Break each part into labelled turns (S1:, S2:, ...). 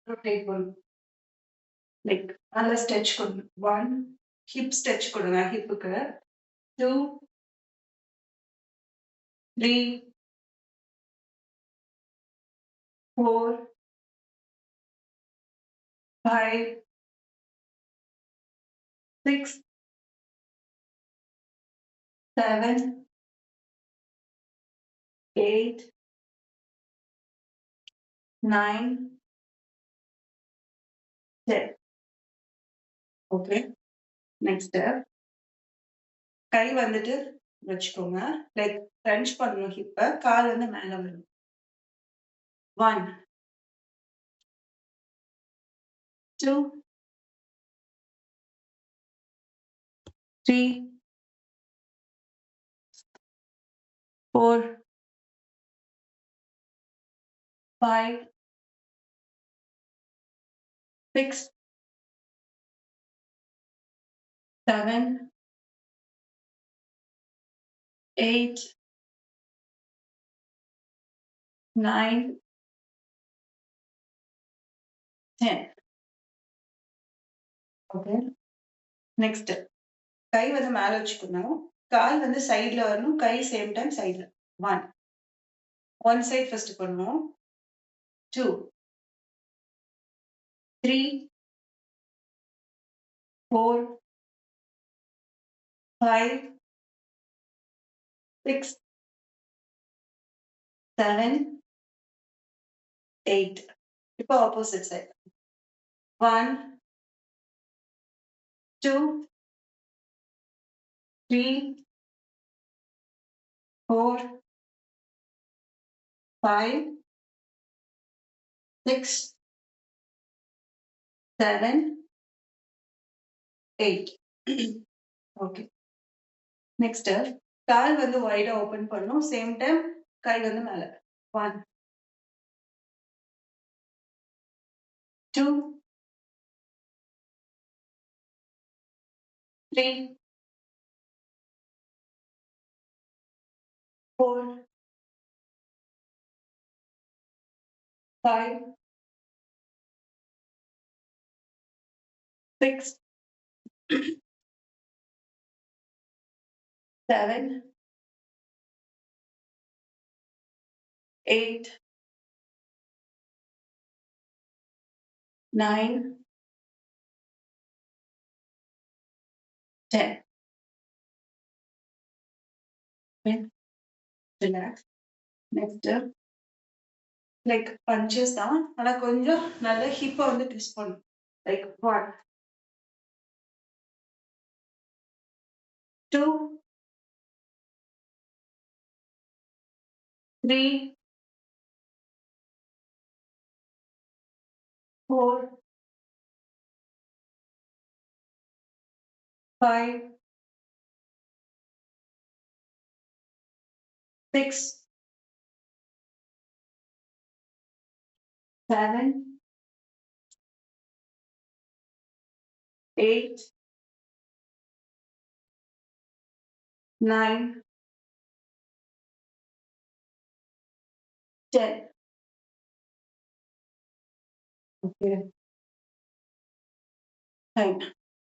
S1: Rotate பண்ணும். Like நல்ல stretch கொடுங்க. 1 ஹிப் ஸ்ட்ரெச் கொடுங்க ஹிப்புக்கு. 2 3 4 5 6 7 8 9 10. ஓகே. நெக்ஸ்ட் கை வந்துட்டு வச்சுக்கோங்க. லைக் கிரன்ச் பண்ணணும் ஹிப்ப. கால் வந்து மேல வரும். 1 2 3 4 5 6 7 8 9 10. ஓகே. நெக்ஸ்ட் கை வந்து மேல வச்சுக்கணும். கால் வந்து சைடுல வரணும். கை சேம் டைம் சைடுல. 1 ஒன் சைடு ஃபர்ஸ்ட் பண்ணணும். 2 3 4 5 6 7 8. இப்போ opposite side. 1 2 3 4 5 6 7 8. Okay. Next call வந்து வைடா ஓபன் பண்ணணும். சேம் டைம் கை வந்து மேல. 1 2 3 4 5 6 7 8 9 10. ரிலாக்ஸ். நெக்ஸ்ட் லைக் பஞ்சஸ் தான். ஆனா கொஞ்சம் நல்ல ஹிப்ப வந்து ட்விஸ்ட் பண்ணணும். லைக் 1 2 3 4 5 6 7 8 9 10. ஓகே. ஃபைன்.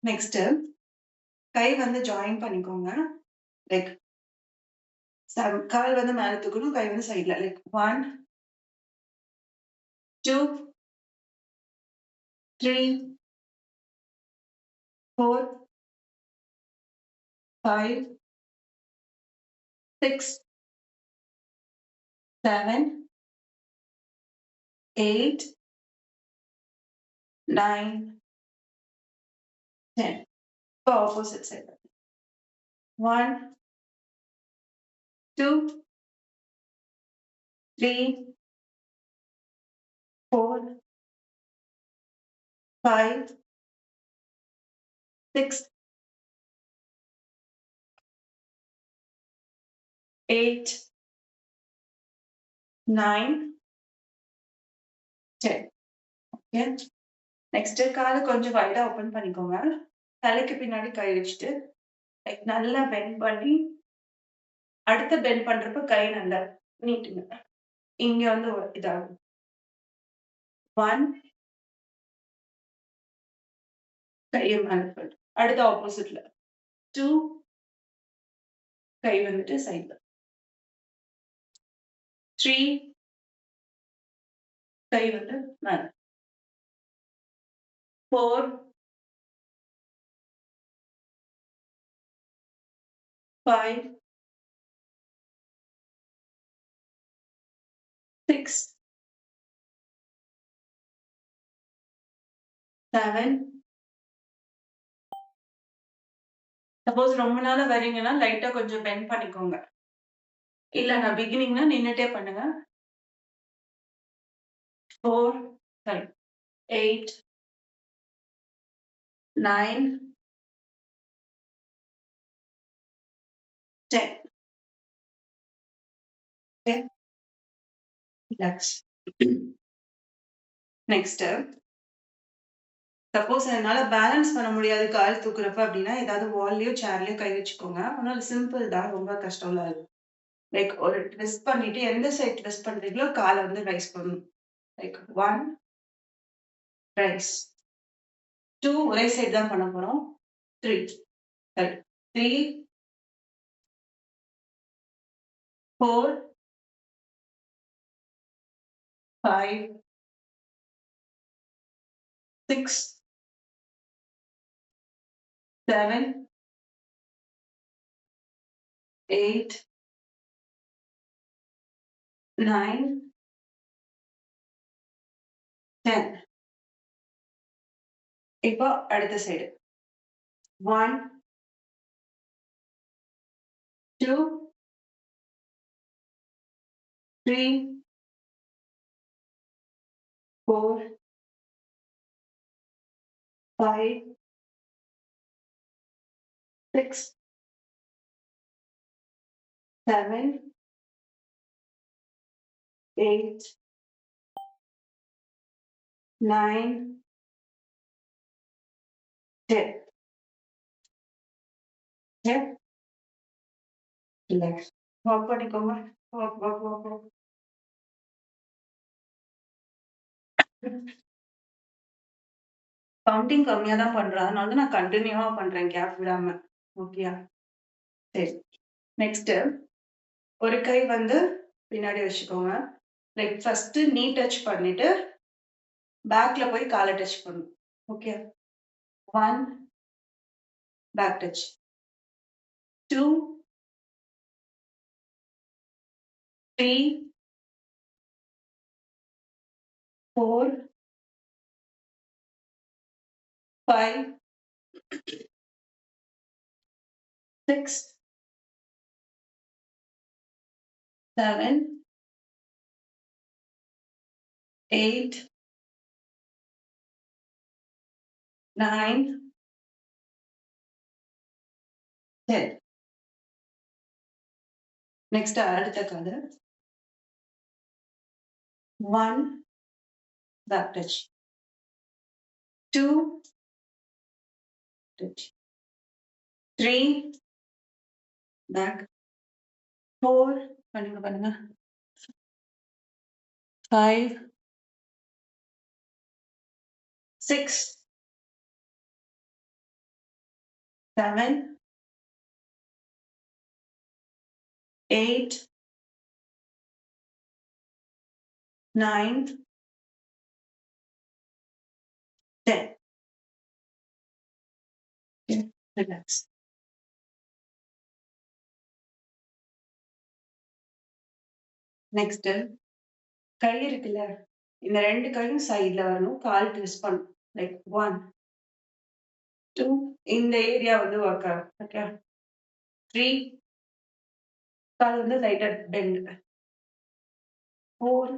S1: நெக்ஸ்ட் கை வந்து ஜாயின் பண்ணிக்கோங்க. லைக் கால் வந்து மேல தூக்கணும். கை வந்து சைடுல. லைக் 1 2 3 4 5 6 7 8 9 10. இப்போ ஆப்போசிட் சைடு. 1 2 3 4 5 6 8 9 10. ஓகே. நெக்ஸ்ட் கால கொஞ்சம் வைடா ஓபன் பண்ணிக்கோங்க. தலைக்கு பின்னாடி கை வச்சுட்டு லைக் நல்லா பெண்ட் பண்ணி அடுத்த பெண்ட் பண்றப்ப கை நல்லா நீட்டுங்க. இங்க வந்து இதாகும். 1 கைய மேல போட்டு அடுத்து ஆப்போசிட்ல 2 கை வந்துட்டு சைட்ல 3 கை வந்து மேல 4 5 6 7 சப்போஸ் ரொம்ப நாளா வரீங்கன்னா லைட்டா கொஞ்சம் பெண்ட் பண்ணிக்கோங்க. இல்ல நான் பிகினிங்னா நின்னுட்டே பண்ணுங்க. 4 sorry 8 9 10 okay relax. Next suppose என்னால பேலன்ஸ் பண்ண முடியாது கால் தூக்குறப்ப அப்படின்னா, ஏதாவது வால்லயோ, சேர்லயோ கை வச்சுக்கோங்க. ஆனா சிம்பிள் தான். ரொம்ப கஷ்டம்லாம் இல்ல. லைக் ஒரு ட்விஸ்ட் பண்ணிட்டு எந்த சைட் ட்விஸ்ட் பண்றீங்களோ கால வந்து ரைஸ் பண்ணணும். Like 1 rice. 2 ஒரே சைடு தான் பண்ண போறோம். 3 ரைட். 3 4 5 6 7 8 9 10 இப்போ அடுத்த சைடு 1 2 3 4 5 6 7 8 9 10 ஓகே ரிலாக்ஸ். வாக் பண்ணிக்கோங்க. Walk walk walk walk. Counting கம்மியா தான் பண்றேன். அதனால தான் நான் கன்டினியூவா பண்றேன் கேப் விடாம. ஓகேயா? சரி. நெக்ஸ்ட் ஒரு கை வந்து பின்னாடி வச்சுக்கோங்க. லைக் ஃபர்ஸ்ட் நீ டச் பண்ணிட்டு பேக்ல போய் கால டச் பண்ணணும். ஓகே. 1 back touch. 2 3 4 5 6 7 8 9 10 நெக்ஸ்ட் அடுத்த கால 1 பேக் டச். 2 touch. 3 பேக். 4 பண்ணுங்க பண்ணுங்க. 5 6 7 8 9 10 okay. Relax. நெக்ஸ்ட் கை இருக்குல்ல இந்த ரெண்டு கையும் சைடுல வரணும். கால் ட்விஸ்ட் பண்ணணும். லைக் 1 2 இந்த ஏரியா வந்து ஒர்க் ஆகும். ஓகே 3 கால் வந்து லைட்டா பெண்ட். 4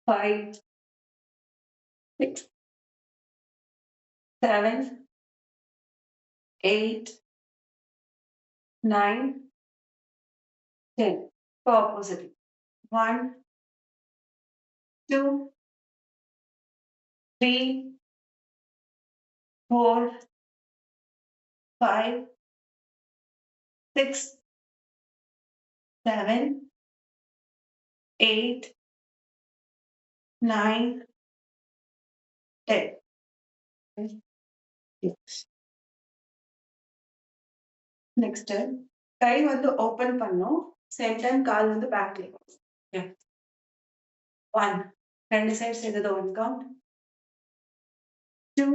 S1: 5 6 7 8 9 10 இப்போ ஆப்போசிட் 1 2 3 4 5 6 7 8 9 10 நெக்ஸ்ட் கை வந்து ஓபன் பண்ணும். சேம் டைம் கால் வந்து பேக்ல இருக்கும். 1 2 சைடு சேர்ந்தது 1 கவுண்ட். 2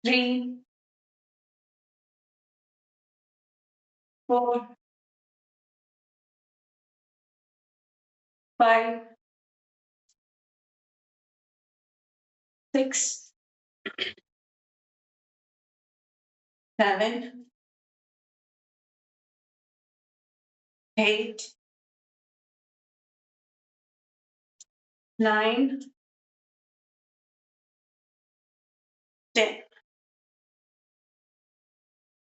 S1: 3 4 5 6 7 8 9 10.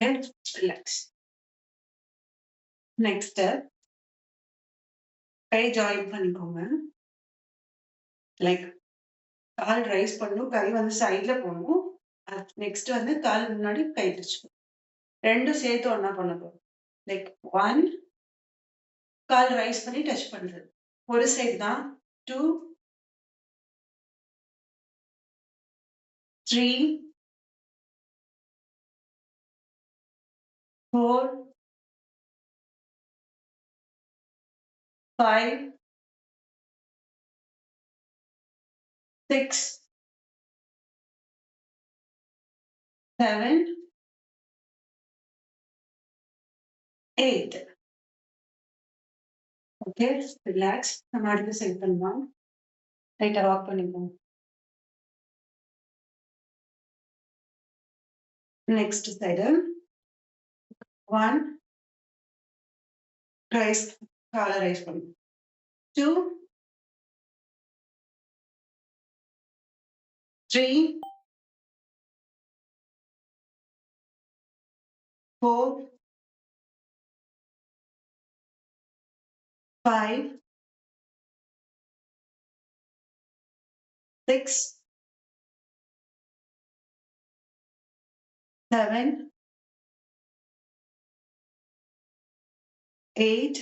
S1: Okay, relax. நெக்ஸ்ட் கை ஜாயின் பண்ணிக்கோங்க. லைக் கால் ரைஸ் பண்ணணும், கை வந்து சைட்ல போகணும். நெக்ஸ்ட் வந்து கால் முன்னாடி கை வச்சுக்கணும். ரெண்டும் சேர்த்து ஒண்ணா பண்ண போறோம். லைக் 1 கால் ரைஸ் பண்ணி டச் பண்றது. ஒரு சைடு தான். 2 3 4 5 6 7 8. Okay, relax. நம்ம அடுத்து செட் பண்ணலாம். லைட்டா வாக் பண்ணிக்கோங்க. நெக்ஸ்ட் சைடு 1 ரைஸ், காலை ரைஸ் பண்ணுங்க. 2 3 4 5 6 7 8.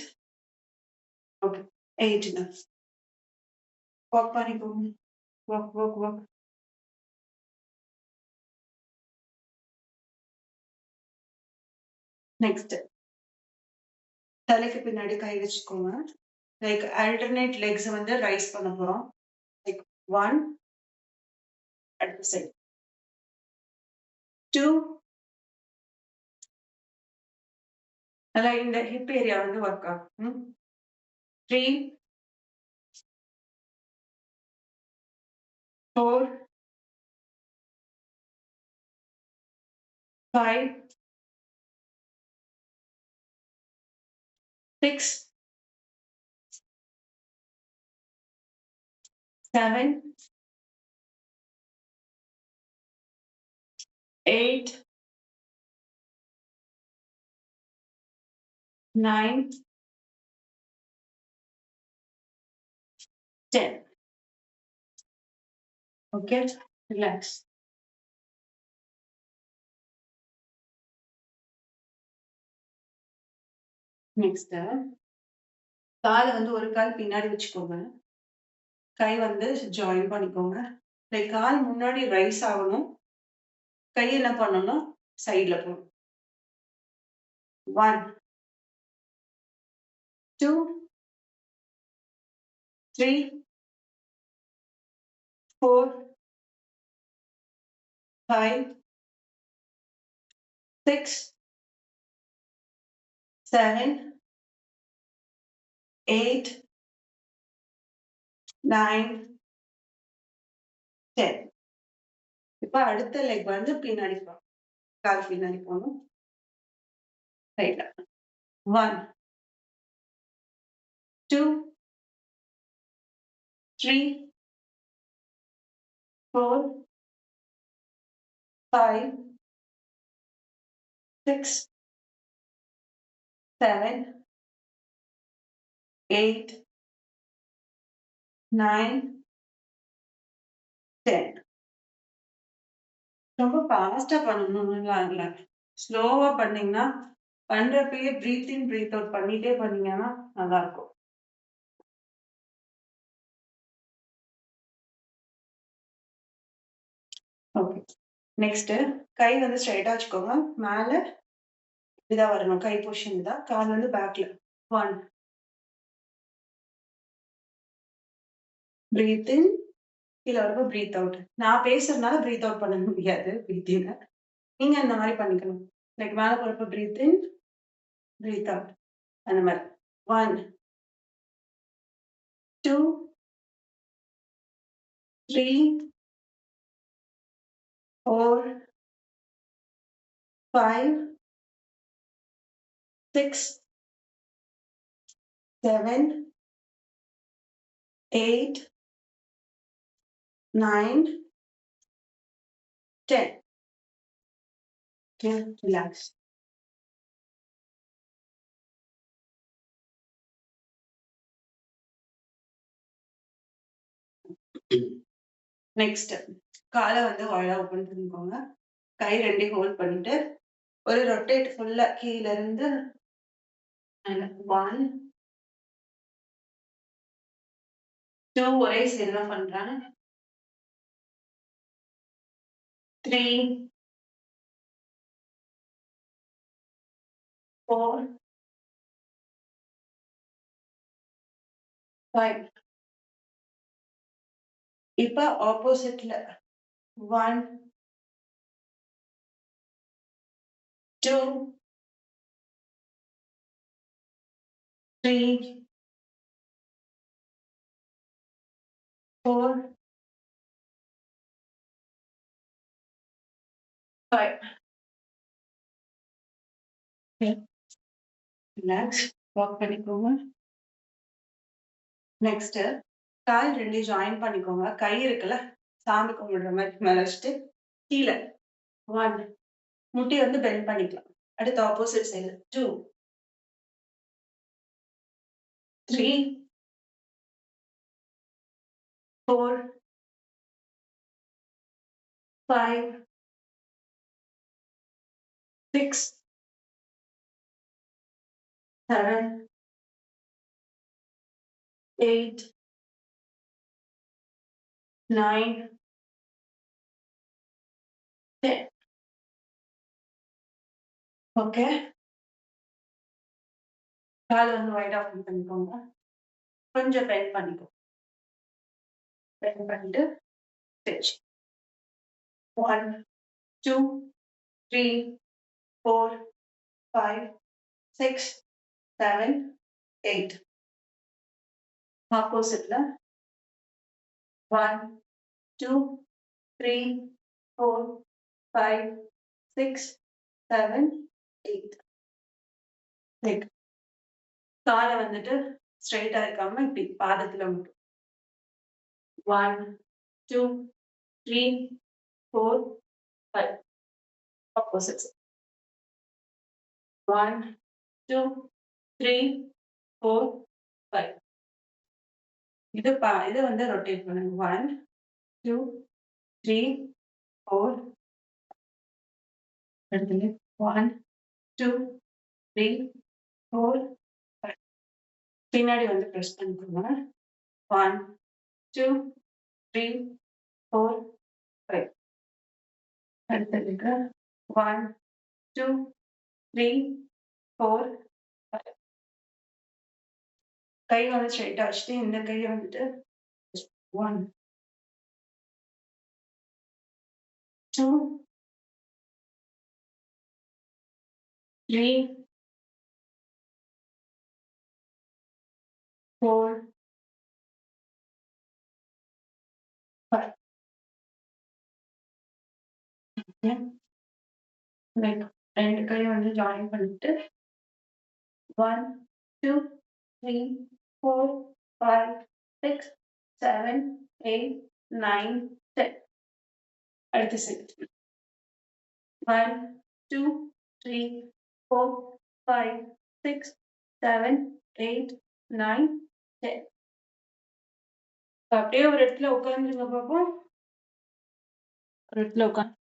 S1: Okay, 8 enough. வாக் பண்ணிக்கோங்க. வாக். நெக்ஸ்ட் தலைக்கு பின்னாடி கை வச்சுக்கோங்க. லைக் ஆல்டர்னேட் லெக்ஸ் வந்து ரைஸ் பண்ண போறோம். லைக் 1 அடுத்த சைடு, 2 நல்லா இந்த ஹிப் ஏரியா வந்து ஒர்க் ஆகும். 3 4 5 6 7 8 9 10. Okay, relax. நெக்ஸ்ட் காலை வந்து ஒரு கால் பின்னாடி வச்சுக்கோங்க. கை வந்து ஜாயின் பண்ணிக்கோங்க. லைக் கால் முன்னாடி ரைஸ் ஆகணும். கை என்ன பண்ணணும், சைட்ல போகணும். 1 2 3 4 5 6 7 8 9 10. இப்ப அடுத்த லெக் வந்து பின்னாடி போகணும். கால் பின்னாடி போகணும். ரைட்டா 1 2 3 4 5 6 7 8 9 10. ரொம்ப ஃபாஸ்டா பண்ணணும்லாம் இல்ல. ஸ்லோவா பண்ணீங்கன்னா, பண்றப்பயே பிரீத் இன் பிரீத் அவுட் பண்ணிட்டே பண்ணீங்கன்னா நல்லா இருக்கும். ஓகே. நெக்ஸ்ட் கை வந்து ஸ்ட்ரைட்டா வச்சுக்கோங்க. மேல இப்படிதான் வரணும். கை பொசிஷன் இதான். கால் வந்து பேக்ல. 1 பிரீத் இன். கீழ வரப்போ பிரீத் அவுட். நான் பேசுறதுனால பிரீத் அவுட் பண்ண முடியாது. பிரீத் இன். நீங்க இந்த மாரி பண்ணிக்கணும். லைக் மேல போறப்போ பிரீத் இன், பிரீத் அவுட். அந்த மாரி. 1 2 3 4 5 6 7 8 9 10. Okay, relax. நெக்ஸ்ட் கால வந்து வாயா ஓப்பன் பண்ணிக்கோங்க. கை 2யும் ஹோல்ட் பண்ணிட்டு ஒரு ரொட்டேட் ஃபுல்லா கீழ இருந்து 1 2 ஒரே சைடு தான் பண்றேன். 3 4 5. இப்ப ஆப்போசிட்ல 1 2 3 4 5. ரிலாக்ஸ். வாக் பண்ணிக்கோங்க. நெக்ஸ்ட் கால் 2யும் ஜாயின் பண்ணிக்கோங்க. கை இருக்குல்ல, சாமி கும்பிடுற மாதிரி மேல வச்சுட்டு கீழ 1 முட்டி வந்து பெண்ட் பண்ணிக்கலாம். அடுத்து ஆப்போசிட் சைடு 2 3 4 5 6 7 8 9 10. ஓகே. கால் வந்து வைட் ஓப்பன் பண்ணிக்கோங்க. கொஞ்சம் பெண்ட் பண்ணிக்கோ. பெண்ட் பண்ணிட்டு ஸ்ட்ரெச். 1 2 3 4 5 6 7 8. ஆப்போசிட்ல 1 2 3 4 5 6 7 8. லைக் கால வந்துட்டு ஸ்ட்ரைட்டா இருக்காம இப்படி பாதத்துல மட்டும் 1 2 3 4 5. ஆப்போசிட் 1 2 3 4 5. இது வந்து ரொட்டேட் பண்ணுங்க. 1 2 3 4. அடுத்தது 1 2 3 4 5. பின்னாடி வந்து பிரஸ் பண்ணிக்கோங்க. 1 2 3 4 5. அடுத்ததுக்கு 1 2 3 4 5. கை வந்து ஸ்ட்ரைட்டா வச்சுட்டு இந்த கையை வந்துட்டு 1 2 3 4 5. லைக் 2 கையை வந்து ஜாயின் பண்ணிட்டு 1 2 3 4 5 6 7 8 9 10. அடுத்த சைடு 1 2 3 4 5 6 7 8 9 10. அப்படியே ஒரு இடத்துல உட்காந்துருங்க பாப்போம். ஒரு இடத்துல உட்காந்து